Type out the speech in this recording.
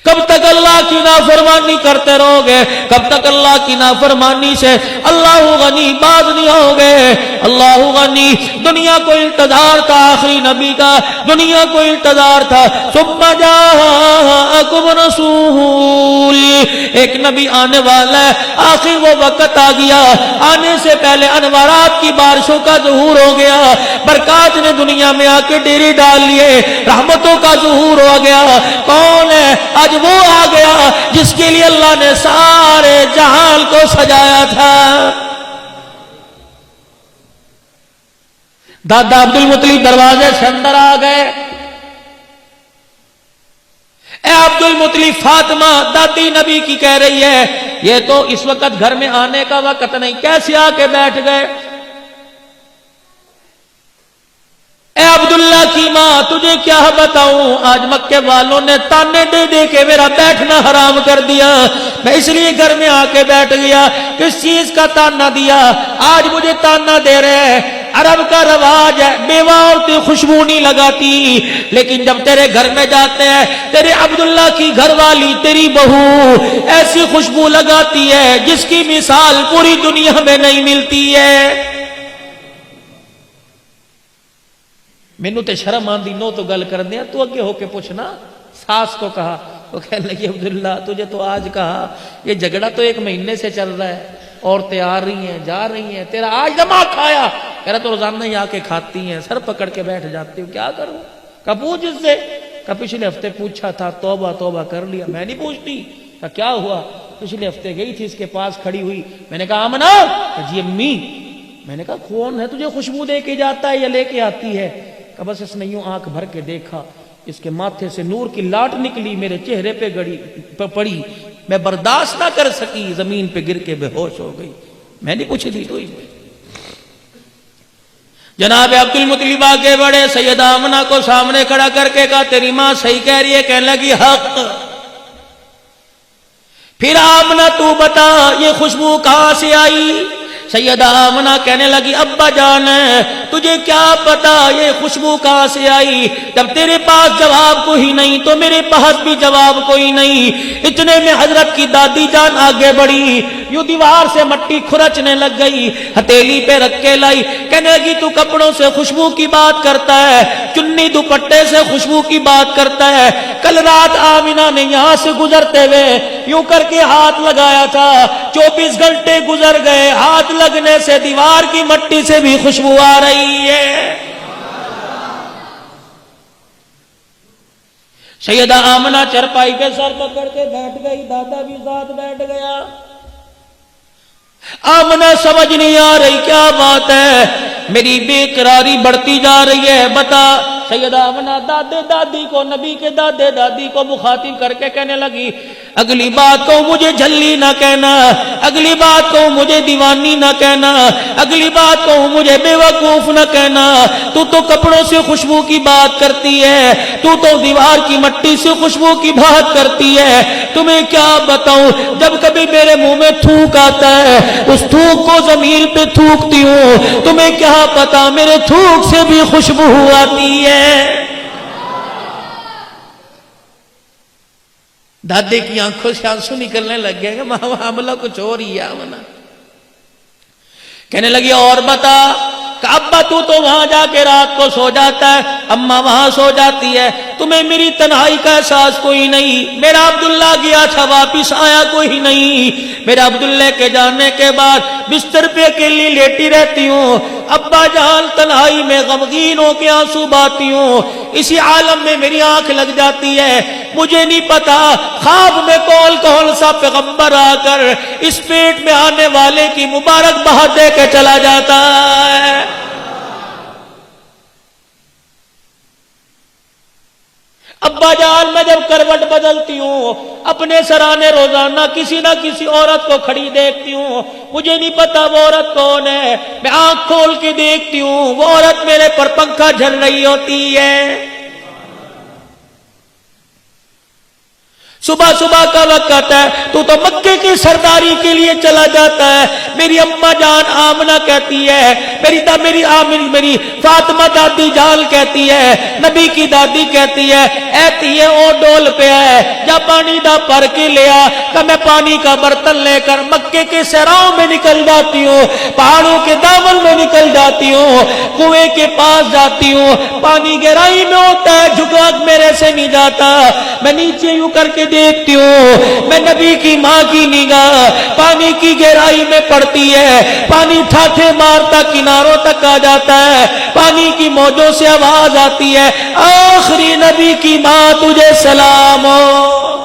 کب تک اللہ کی نافرمانی کرتے رہو گے؟ کب تک اللہ کی نافرمانی سے اللہ غنی باز نہیں ہوگے؟ اللہ غنی، دنیا کو انتظار تھا آخری نبی کا، دنیا کو انتظار تھا. ثم جاءکم رسول، ایک نبی آنے والا ہے، آخر وہ وقت آ گیا، آنے سے پہلے انوارات کی بارشوں کا ظہور ہو گیا، برکات نے دنیا میں آ کے ڈیرے ڈال لیے، رحمتوں کا ظہور ہو گیا. کون ہے؟ آج وہ آ گیا جس کے لیے اللہ نے سارے جہان کو سجایا تھا. دادا عبد المطلب دروازے سے اندر آ گئے. اے عبد المطلب، فاطمہ دادی نبی کی کہہ رہی ہے یہ تو اس وقت گھر میں آنے کا وقت نہیں، کیسے آ کے بیٹھ گئے؟ اے عبداللہ کی ماں، تجھے کیا بتاؤں، آج مکے والوں نے تانے دے دے کے میرا بیٹھنا حرام کر دیا، میں اس لیے گھر میں آ کے بیٹھ گیا. کس چیز کا تانا دیا؟ آج مجھے تانا دے رہے ہیں. عرب کا رواج ہے، بیوہ عورتیں خوشبو نہیں لگاتی، لیکن جب تیرے گھر میں جاتے ہیں تیرے عبداللہ کی گھر والی تیری بہو ایسی خوشبو لگاتی ہے جس کی مثال پوری دنیا میں نہیں ملتی ہے. مینوں تے شرم آندی نو تو گل کر دیا، تو اگے ہو کے پوچھنا. ساس کو کہا، وہ کہنے لگی عبداللہ تجھے تو آج کہا، یہ جھگڑا تو 1 مہینے سے چل رہا ہے، عورتیں آ رہی ہیں جا رہی ہیں، تیرا آج دماغ کھایا. کہہ رہا تو روزانہ ہی آ کے کھاتی ہیں، سر پکڑ کے بیٹھ جاتی ہوں، کیا کروں؟ کہا پوچھ اس سے. کہا پچھلے ہفتے پوچھا تھا، توبہ توبہ کر لیا. میں نہیں پوچھتی. کہا کیا ہوا؟ پچھلے ہفتے گئی تھی اس کے پاس کھڑی ہوئی، میں نے کہا آمنہ. جی امی. میں نے کہا کون ہے تجھے خوشبو دے کے جاتا ہے یا لے کے آتی ہے؟ کہ بس اس نے یوں آنکھ بھر کے دیکھا، اس کے ماتھے سے نور کی لاٹ نکلی، میرے چہرے پہ پڑی، میں برداشت نہ کر سکی، زمین پہ گر کے بے ہوش ہو گئی. میں نہیں پوچھی تھی. تو جناب عبد المطلب آگے بڑھے، سیدہ آمنہ کو سامنے کھڑا کر کے کہا تیری ماں صحیح کہہ رہی ہے. کہنے لگی حق. پھر آمنہ تو بتا یہ خوشبو کہاں سے آئی؟ سیدہ آمنہ کہنے لگی ابا جان تجھے کیا پتا یہ خوشبو کہاں سے آئی؟ جب تیرے پاس جواب کوئی نہیں تو میرے پاس بھی جواب کوئی نہیں. اتنے میں حضرت کی دادی جان آگے بڑھی، یوں دیوار سے مٹی کھرچنے لگ گئی، ہتھیلی پہ رکھ کے لائی. کہنے لگی تو کپڑوں سے خوشبو کی بات کرتا ہے، چنی دوپٹے سے خوشبو کی بات کرتا ہے. کل رات آمنہ نے یہاں سے گزرتے ہوئے یوں کر کے ہاتھ لگایا تھا، 24 گھنٹے گزر گئے، ہاتھ لگنے سے دیوار کی مٹی سے بھی خوشبو آ رہی ہے. سیدہ آمنہ چرپائی کے سر پکڑ کے بیٹھ گئی، دادا بھی ساتھ بیٹھ گیا. آمنہ سمجھ نہیں آ رہی کیا بات ہے، میری بے قراری بڑھتی جا رہی ہے، بتا. سیدہ آمنہ دادے دادی کو، نبی کے دادے دادی کو مخاطب کر کے کہنے لگی اگلی بات کو مجھے جھلی نہ کہنا، اگلی بات کو مجھے دیوانی نہ کہنا، اگلی بات کو مجھے بے وقوف نہ کہنا. تو کپڑوں سے خوشبو کی بات کرتی ہے، تو دیوار کی مٹی سے خوشبو کی بات کرتی ہے. تمہیں کیا بتاؤں، جب کبھی میرے منہ میں تھوک آتا ہے اس تھوک کو زمین پہ تھوکتی ہوں، تمہیں کیا پتا میرے تھوک سے بھی خوشبو آتی ہے. دادے کی آنکھوں سے آنسو نکلنے لگ گئے کہ معاملہ کچھ اور ہی ہے. کہنے لگی اور بتا. کہ ابا تو وہاں جا کے رات کو سو جاتا ہے، اماں وہاں سو جاتی ہے، تمہیں میری تنہائی کا احساس کوئی نہیں. میرا عبداللہ گیا تھا واپس آیا کوئی نہیں. میرا عبداللہ کے جانے کے بعد بستر پہ اکیلی لیٹی رہتی ہوں، ابا جان تنہائی میں غمگین ہو کے آنسو بہاتی ہوں. اسی عالم میں میری آنکھ لگ جاتی ہے، مجھے نہیں پتا خواب میں کون سا پیغمبر آ کر اس پیٹ میں آنے والے کی مبارک بہت دے کے چلا جاتا ہے. ابا جان میں جب کروٹ بدلتی ہوں اپنے سرانے روزانہ کسی نہ کسی عورت کو کھڑی دیکھتی ہوں، مجھے نہیں پتا وہ عورت کون ہے. میں آنکھ کھول کے دیکھتی ہوں وہ عورت میرے پر پنکھا جھل رہی ہوتی ہے. صبح صبح کا وقت ہے، تو مکے کی سرداری کے لیے چلا جاتا ہے۔ میری اماں جان آمنہ کہتی ہے، میری فاطمہ دادی جان کہتی ہے، نبی کی دادی کہتی ہے، ایتی ہے او ڈول پہ ہے، جا پانی دا پر کے لیا کہ میں پانی کا برتن لے کر مکے کے صحراؤں میں نکل جاتی ہوں، پہاڑوں کے دامن میں نکل جاتی ہوں، کنویں کے پاس جاتی ہوں، پانی گہرائی میں ہوتا ہے، جھکا میرے سے نہیں جاتا، میں نیچے یوں کر کے دیکھتی ہوں، میں نبی کی ماں کی نگاہ پانی کی گہرائی میں پڑتی ہے، پانی ٹھاٹھے مارتا کناروں تک آ جاتا ہے، پانی کی موجوں سے آواز آتی ہے، آخری نبی کی ماں تجھے سلام ہو۔